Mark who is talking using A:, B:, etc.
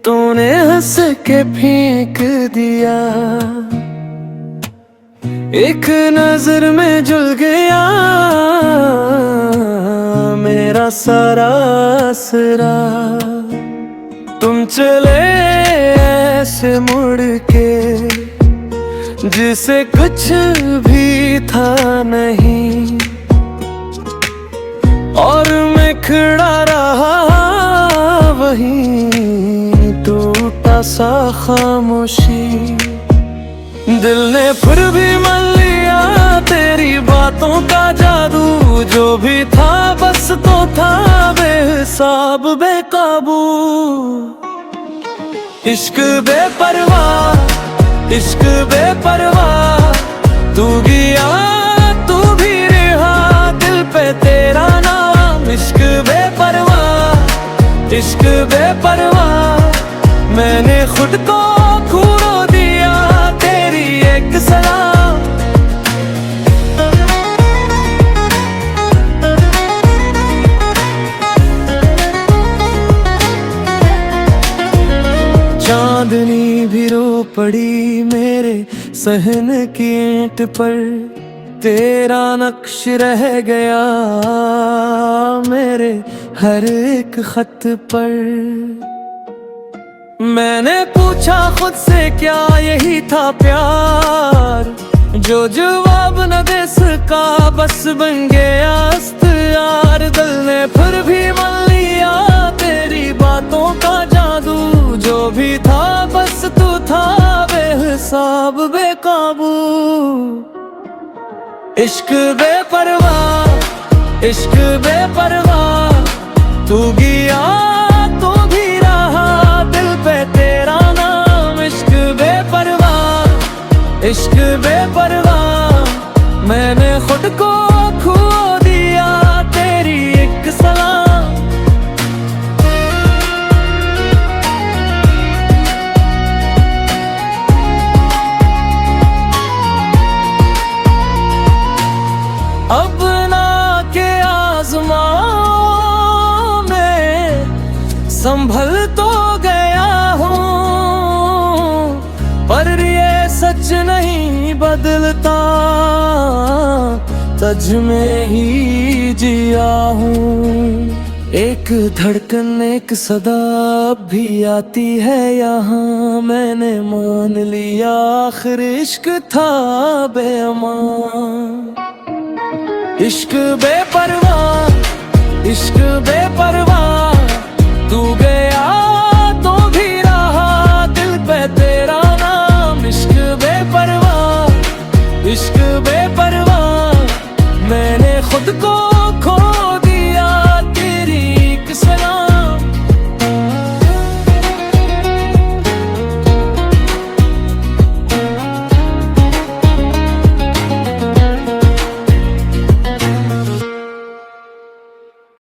A: तूने हंस के फेंक दिया, एक नजर में जुल गया मेरा सारा आसरा। तुम चले ऐसे मुड़ के जिसे कुछ भी था नहीं, और मैं खड़ा रहा वहीं टूटा सा खामोशी। दिल ने फिर भी मान लिया तेरी बातों का जादू, जो भी था बस तो था बेहिसाब बेकाबू। इश्क बेपरवाह, इश्क बेपरवाह, तू गया तू भी रहा, दिल पे तेरा नाम। इश्क बेपरवाह, इश्क बेपरवाह, मैंने खुद को खो दिया तेरी एक सलाम। चांदनी भी रो पड़ी मेरे सहन की ईंट पर, तेरा नक्श रह गया मेरे हर एक खत पर। मैंने पूछा खुद से क्या यही था प्यार, जो जवाब न दे सका बस बन गया अख्तियार। दिल ने फिर भी मान लिया तेरी बातों का जादू, जो भी था बस तू था बेहिसाब बेकाबू। इश्क बेपरवाह, इश्क बेपरवाह, तू गया तू भी रहा, दिल पे तेरा नाम। इश्क बेपरवाह, इश्क बेपरवाह, मैंने खुद को खो दिया तेरी एक सलाम। अब ना के आज़माओ में संभल तो गया हूँ, पर ये सच नहीं बदलता, तज में ही जिया हूँ। एक धड़कन एक सदा अब भी आती है यहाँ, मैंने मान लिया आखिर इश्क था बेईमान। इश्क बेपरवाह, इश्क बेपरवाह, तू गया तो भी रहा, दिल पे तेरा नाम। इश्क बेपरवाह, इश्क बेपरवाह, मैंने खुद को